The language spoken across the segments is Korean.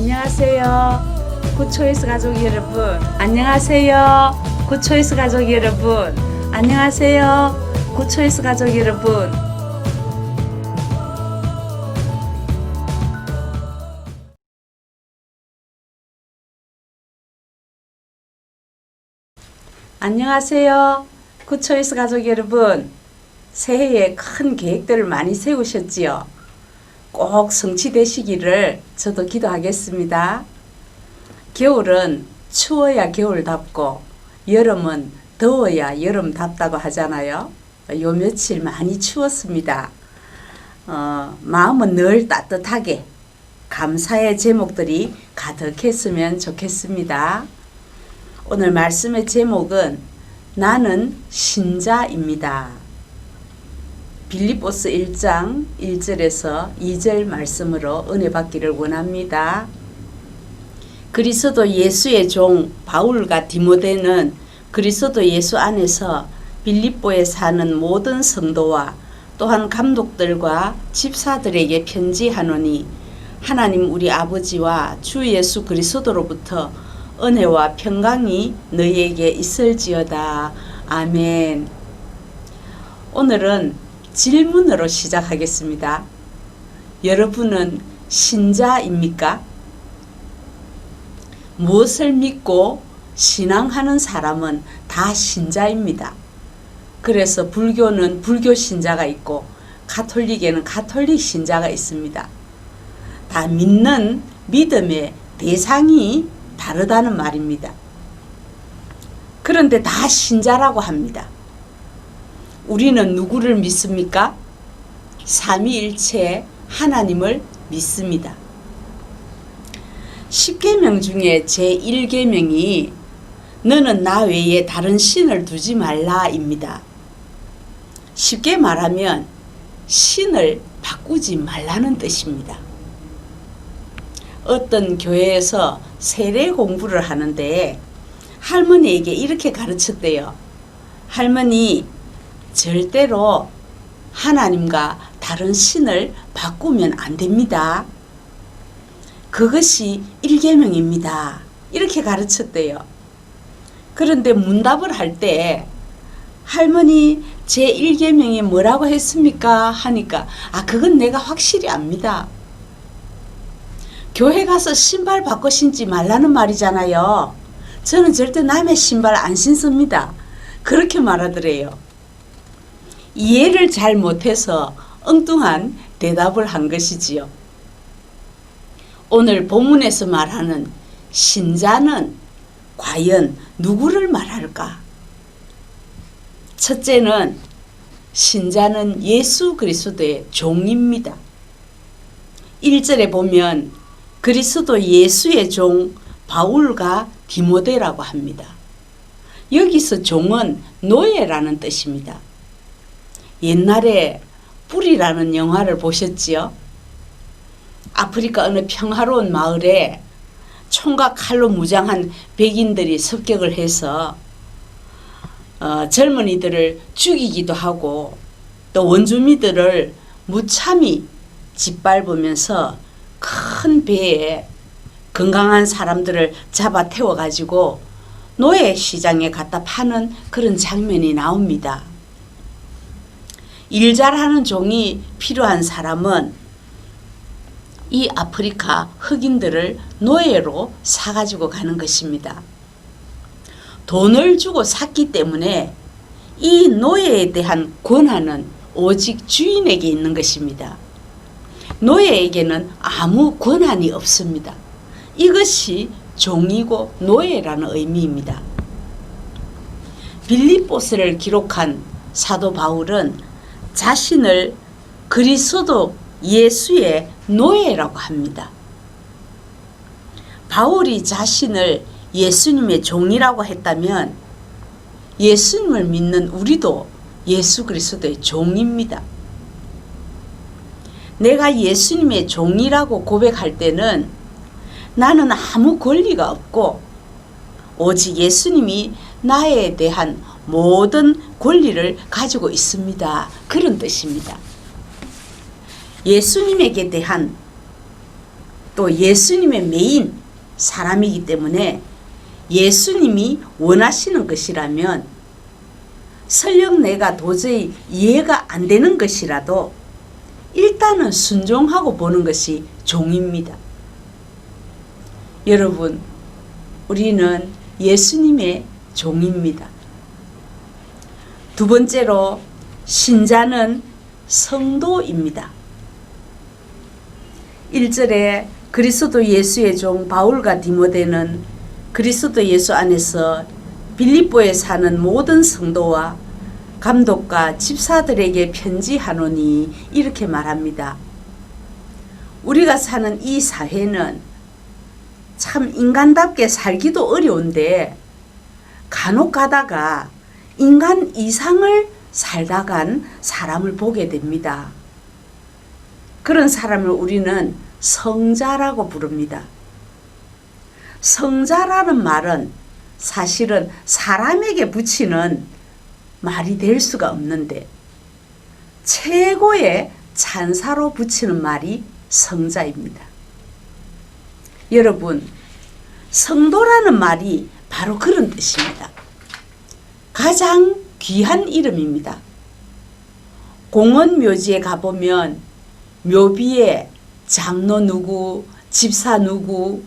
안녕하세요. 굿초이스 가족 여러분. 안녕하세요. 굿초이스 가족 여러분. 안녕하세요. 굿초이스 가족 여러분. 안녕하세요. 굿초이스 가족 여러분. 새해에 큰 계획들을 많이 세우셨지요? 꼭 성취되시기를 저도 기도하겠습니다. 겨울은 추워야 겨울답고 여름은 더워야 여름답다고 하잖아요. 요 며칠 많이 추웠습니다. 마음은 늘 따뜻하게 감사의 제목들이 가득했으면 좋겠습니다. 오늘 말씀의 제목은 나는 신자입니다. 빌립보서 1장 1절에서 2절 말씀으로 은혜 받기를 원합니다. 그리스도 예수의 종 바울과 디모데는 그리스도 예수 안에서 빌립보에 사는 모든 성도와 또한 감독들과 집사들에게 편지하노니 하나님 우리 아버지와 주 예수 그리스도로부터 은혜와 평강이 너희에게 있을지어다. 아멘. 오늘은 질문으로 시작하겠습니다. 여러분은 신자입니까? 무엇을 믿고 신앙하는 사람은 다 신자입니다. 그래서 불교는 불교 신자가 있고 가톨릭에는 가톨릭 신자가 있습니다. 다 믿는 믿음의 대상이 다르다는 말입니다. 그런데 다 신자라고 합니다. 우리는 누구를 믿습니까? 삼위일체 하나님을 믿습니다. 10계명 중에 제1계명이 너는 나 외에 다른 신을 두지 말라입니다. 쉽게 말하면 신을 바꾸지 말라는 뜻입니다. 어떤 교회에서 세례 공부를 하는데 할머니에게 이렇게 가르쳤대요. 할머니, 절대로 하나님과 다른 신을 바꾸면 안 됩니다. 그것이 1계명입니다. 이렇게 가르쳤대요. 그런데 문답을 할 때 할머니 제 1계명이 뭐라고 했습니까? 하니까 그건 내가 확실히 압니다. 교회 가서 신발 바꿔 신지 말라는 말이잖아요. 저는 절대 남의 신발 안 신습니다. 그렇게 말하더래요. 이해를 잘 못해서 엉뚱한 대답을 한 것이지요. 오늘 본문에서 말하는 신자는 과연 누구를 말할까? 첫째는 신자는 예수 그리스도의 종입니다. 1절에 보면 그리스도 예수의 종 바울과 디모데라고 합니다. 여기서 종은 노예라는 뜻입니다. 옛날에 뿔이라는 영화를 보셨지요? 아프리카 어느 평화로운 마을에 총과 칼로 무장한 백인들이 습격을 해서 젊은이들을 죽이기도 하고 또 원주민들을 무참히 짓밟으면서 큰 배에 건강한 사람들을 잡아 태워가지고 노예 시장에 갖다 파는 그런 장면이 나옵니다. 일 잘하는 종이 필요한 사람은 이 아프리카 흑인들을 노예로 사가지고 가는 것입니다. 돈을 주고 샀기 때문에 이 노예에 대한 권한은 오직 주인에게 있는 것입니다. 노예에게는 아무 권한이 없습니다. 이것이 종이고 노예라는 의미입니다. 빌립보서를 기록한 사도 바울은 자신을 그리스도 예수의 노예라고 합니다. 바울이 자신을 예수님의 종이라고 했다면 예수님을 믿는 우리도 예수 그리스도의 종입니다. 내가 예수님의 종이라고 고백할 때는 나는 아무 권리가 없고 오직 예수님이 나에 대한 모든 권리를 가지고 있습니다. 그런 뜻입니다. 예수님에게 대한 또 예수님의 메인 사람이기 때문에 예수님이 원하시는 것이라면 설령 내가 도저히 이해가 안 되는 것이라도 일단은 순종하고 보는 것이 종입니다. 여러분, 우리는 예수님의 종입니다. 두 번째로 신자는 성도입니다. 1절에 그리스도 예수의 종 바울과 디모데는 그리스도 예수 안에서 빌립보에 사는 모든 성도와 감독과 집사들에게 편지하노니 이렇게 말합니다. 우리가 사는 이 사회는 참 인간답게 살기도 어려운데 간혹 가다가 인간 이상을 살다간 사람을 보게 됩니다. 그런 사람을 우리는 성자라고 부릅니다. 성자라는 말은 사실은 사람에게 붙이는 말이 될 수가 없는데 최고의 찬사로 붙이는 말이 성자입니다. 여러분, 성도라는 말이 바로 그런 뜻입니다. 가장 귀한 이름입니다. 공원 묘지에 가보면 묘비에 장로 누구, 집사 누구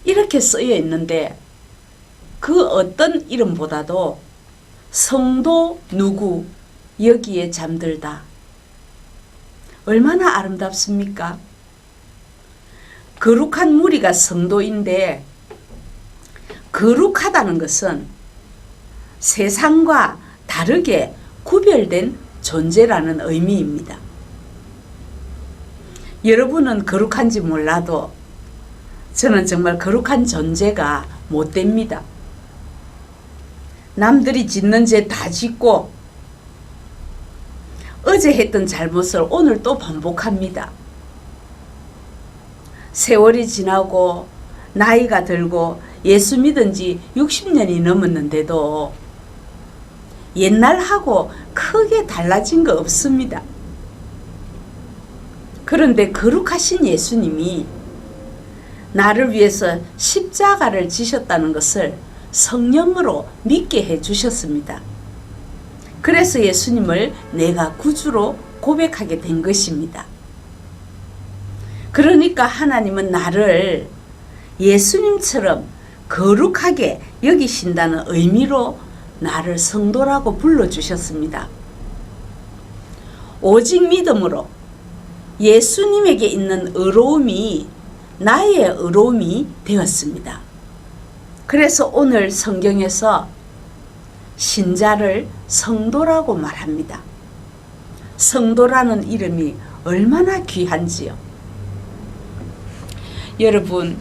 이렇게 쓰여 있는데 그 어떤 이름보다도 성도 누구 여기에 잠들다. 얼마나 아름답습니까? 거룩한 무리가 성도인데 거룩하다는 것은 세상과 다르게 구별된 존재라는 의미입니다. 여러분은 거룩한지 몰라도 저는 정말 거룩한 존재가 못 됩니다. 남들이 짓는 죄 다 짓고 어제 했던 잘못을 오늘 또 반복합니다. 세월이 지나고 나이가 들고 예수 믿은 지 60년이 넘었는데도 옛날하고 크게 달라진 거 없습니다. 그런데 거룩하신 예수님이 나를 위해서 십자가를 지셨다는 것을 성령으로 믿게 해 주셨습니다. 그래서 예수님을 내가 구주로 고백하게 된 것입니다. 그러니까 하나님은 나를 예수님처럼 거룩하게 여기신다는 의미로 나를 성도라고 불러주셨습니다. 오직 믿음으로 예수님에게 있는 의로움이 나의 의로움이 되었습니다. 그래서 오늘 성경에서 신자를 성도라고 말합니다. 성도라는 이름이 얼마나 귀한지요. 여러분,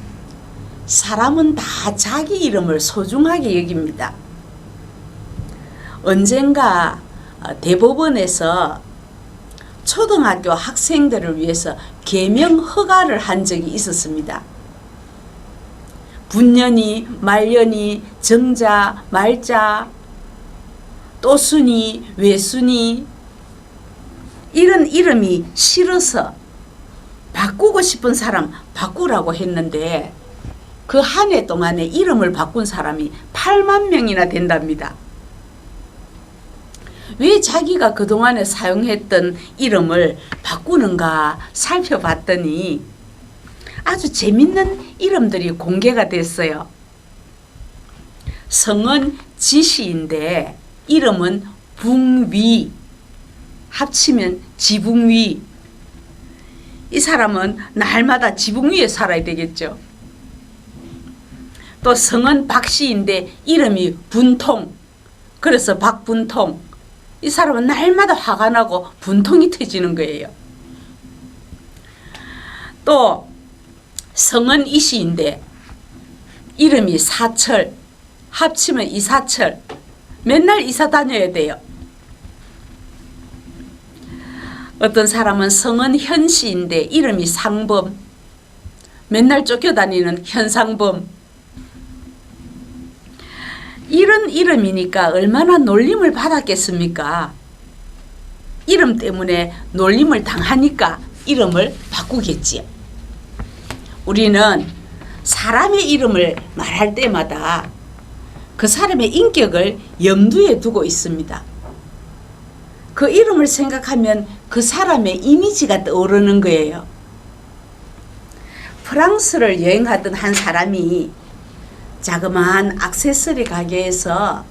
사람은 다 자기 이름을 소중하게 여깁니다. 언젠가 대법원에서 초등학교 학생들을 위해서 개명 허가를 한 적이 있었습니다. 분연이, 말년이, 정자, 말자, 또순이, 외순이 이런 이름이 싫어서 바꾸고 싶은 사람 바꾸라고 했는데 그 한 해 동안에 이름을 바꾼 사람이 8만 명이나 된답니다. 왜 자기가 그동안에 사용했던 이름을 바꾸는가 살펴봤더니 아주 재밌는 이름들이 공개가 됐어요. 성은 지시인데 이름은 붕위, 합치면 지붕위. 이 사람은 날마다 지붕 위에 살아야 되겠죠. 또 성은 박씨인데 이름이 분통, 그래서 박분통. 이 사람은 날마다 화가 나고 분통이 터지는 거예요. 또 성은 이씨인데 이름이 사철, 합치면 이사철. 맨날 이사 다녀야 돼요. 어떤 사람은 성은 현씨인데 이름이 상범, 맨날 쫓겨다니는 현상범. 이런 이름이니까 얼마나 놀림을 받았겠습니까? 이름 때문에 놀림을 당하니까 이름을 바꾸겠지요. 우리는 사람의 이름을 말할 때마다 그 사람의 인격을 염두에 두고 있습니다. 그 이름을 생각하면 그 사람의 이미지가 떠오르는 거예요. 프랑스를 여행하던 한 사람이 자그마한 액세서리 가게에서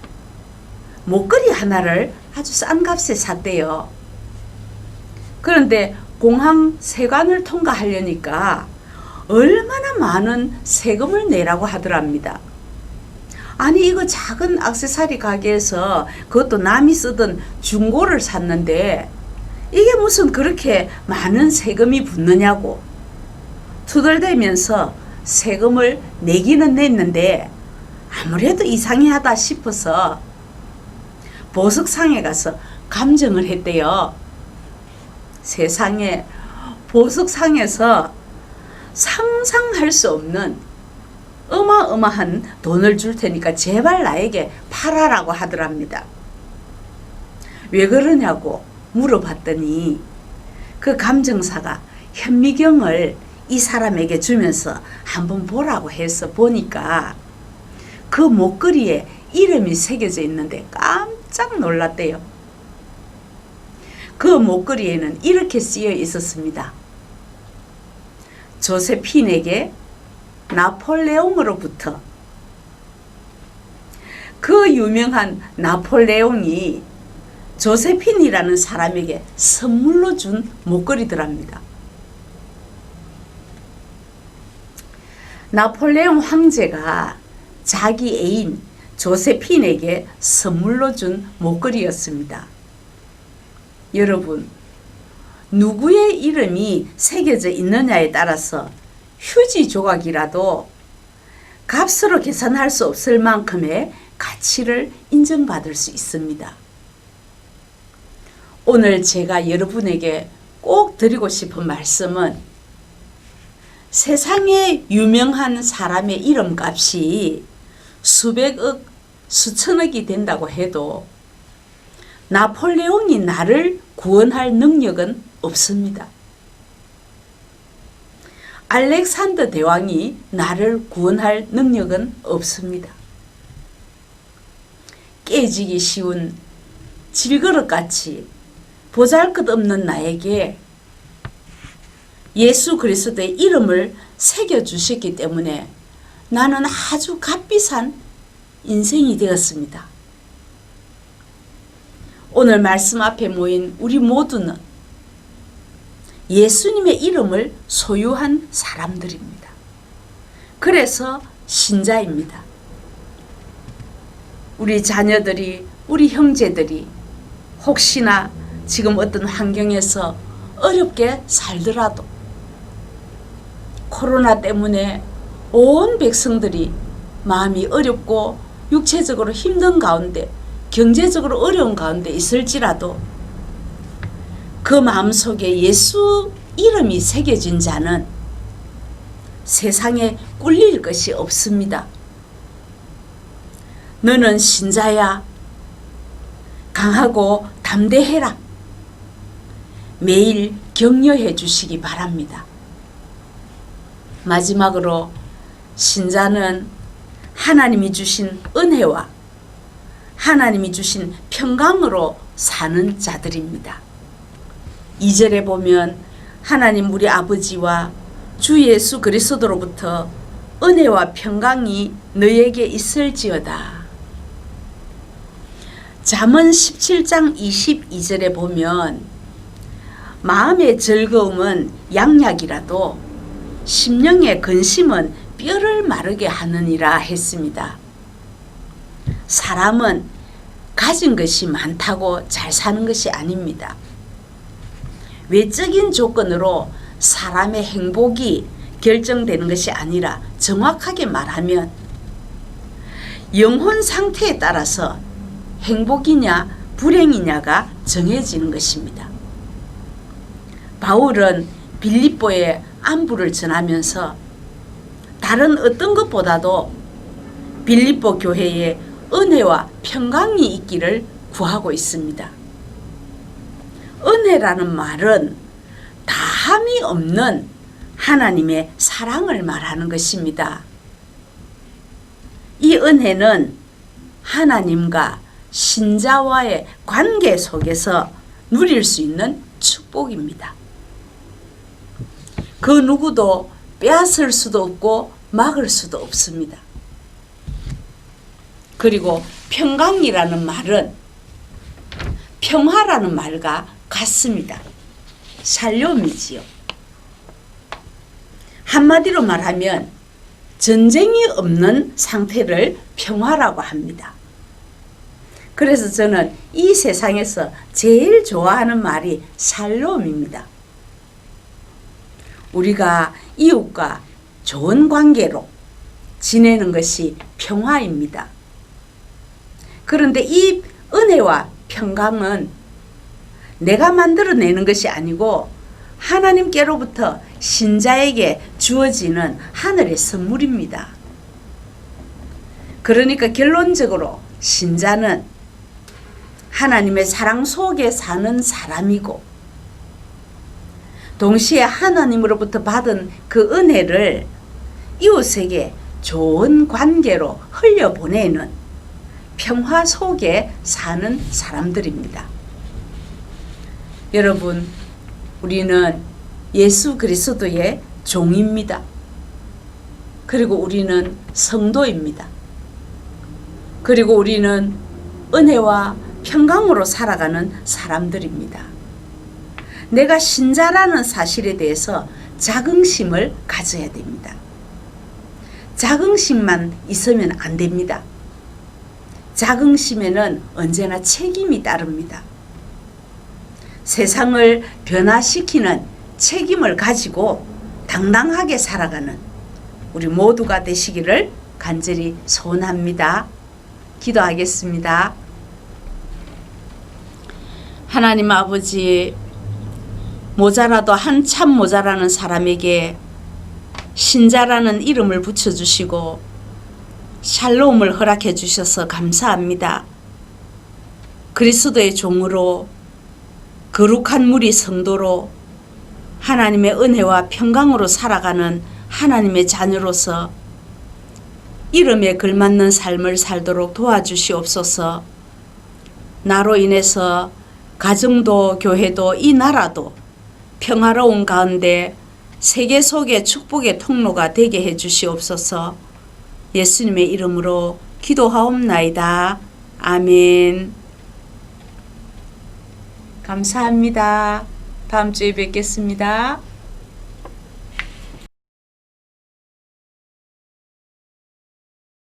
목걸이 하나를 아주 싼 값에 샀대요. 그런데 공항 세관을 통과하려니까 얼마나 많은 세금을 내라고 하더랍니다. 아니 이거 작은 액세서리 가게에서 그것도 남이 쓰던 중고를 샀는데 이게 무슨 그렇게 많은 세금이 붙느냐고 투덜대면서 세금을 내기는 냈는데 아무래도 이상하다 싶어서 보석상에 가서 감정을 했대요. 세상에 보석상에서 상상할 수 없는 어마어마한 돈을 줄 테니까 제발 나에게 팔아라고 하더랍니다. 왜 그러냐고 물어봤더니 그 감정사가 현미경을 이 사람에게 주면서 한번 보라고 해서 보니까 그 목걸이에 이름이 새겨져 있는데 깜짝 놀랐대요. 그 목걸이에는 이렇게 쓰여 있었습니다. 조세핀에게 나폴레옹으로부터. 그 유명한 나폴레옹이 조세핀이라는 사람에게 선물로 준 목걸이더랍니다. 나폴레옹 황제가 자기 애인 조세핀에게 선물로 준 목걸이였습니다. 여러분, 누구의 이름이 새겨져 있느냐에 따라서 휴지 조각이라도 값으로 계산할 수 없을 만큼의 가치를 인정받을 수 있습니다. 오늘 제가 여러분에게 꼭 드리고 싶은 말씀은 세상에 유명한 사람의 이름값이 수백억, 수천억이 된다고 해도 나폴레옹이 나를 구원할 능력은 없습니다. 알렉산더 대왕이 나를 구원할 능력은 없습니다. 깨지기 쉬운 질그릇같이 보잘것없는 나에게 예수 그리스도의 이름을 새겨주셨기 때문에 나는 아주 값비싼 인생이 되었습니다. 오늘 말씀 앞에 모인 우리 모두는 예수님의 이름을 소유한 사람들입니다. 그래서 신자입니다. 우리 자녀들이, 우리 형제들이 혹시나 지금 어떤 환경에서 어렵게 살더라도 코로나 때문에 온 백성들이 마음이 어렵고 육체적으로 힘든 가운데 경제적으로 어려운 가운데 있을지라도 그 마음속에 예수 이름이 새겨진 자는 세상에 꿀릴 것이 없습니다. 너는 신자야. 강하고 담대해라. 매일 격려해 주시기 바랍니다. 마지막으로 신자는 하나님이 주신 은혜와 하나님이 주신 평강으로 사는 자들입니다. 2절에 보면 하나님 우리 아버지와 주 예수 그리스도로부터 은혜와 평강이 너에게 있을지어다. 잠언 17장 22절에 보면 마음의 즐거움은 양약이라도 심령의 근심은 뼈를 마르게 하느니라 했습니다. 사람은 가진 것이 많다고 잘 사는 것이 아닙니다. 외적인 조건으로 사람의 행복이 결정되는 것이 아니라 정확하게 말하면 영혼 상태에 따라서 행복이냐 불행이냐가 정해지는 것입니다. 바울은 빌립보에 안부를 전하면서 다른 어떤 것보다도 빌립보 교회에 은혜와 평강이 있기를 구하고 있습니다. 은혜라는 말은 다함이 없는 하나님의 사랑을 말하는 것입니다. 이 은혜는 하나님과 신자와의 관계 속에서 누릴 수 있는 축복입니다. 그 누구도 빼앗을 수도 없고 막을 수도 없습니다. 그리고 평강이라는 말은 평화라는 말과 같습니다. 샬롬이지요. 한마디로 말하면 전쟁이 없는 상태를 평화라고 합니다. 그래서 저는 이 세상에서 제일 좋아하는 말이 샬롬입니다. 우리가 이웃과 좋은 관계로 지내는 것이 평화입니다. 그런데 이 은혜와 평강은 내가 만들어내는 것이 아니고 하나님께로부터 신자에게 주어지는 하늘의 선물입니다. 그러니까 결론적으로 신자는 하나님의 사랑 속에 사는 사람이고 동시에 하나님으로부터 받은 그 은혜를 이웃에게 좋은 관계로 흘려보내는 평화 속에 사는 사람들입니다. 여러분, 우리는 예수 그리스도의 종입니다. 그리고 우리는 성도입니다. 그리고 우리는 은혜와 평강으로 살아가는 사람들입니다. 내가 신자라는 사실에 대해서 자긍심을 가져야 됩니다. 자긍심만 있으면 안 됩니다. 자긍심에는 언제나 책임이 따릅니다. 세상을 변화시키는 책임을 가지고 당당하게 살아가는 우리 모두가 되시기를 간절히 소원합니다. 기도하겠습니다. 하나님 아버지, 모자라도 한참 모자라는 사람에게 신자라는 이름을 붙여주시고 샬롬을 허락해 주셔서 감사합니다. 그리스도의 종으로 거룩한 무리 성도로 하나님의 은혜와 평강으로 살아가는 하나님의 자녀로서 이름에 걸맞는 삶을 살도록 도와주시옵소서. 나로 인해서 가정도 교회도 이 나라도 평화로운 가운데 세계 속의 축복의 통로가 되게 해 주시옵소서. 예수님의 이름으로 기도하옵나이다. 아멘. 감사합니다. 다음 주에 뵙겠습니다.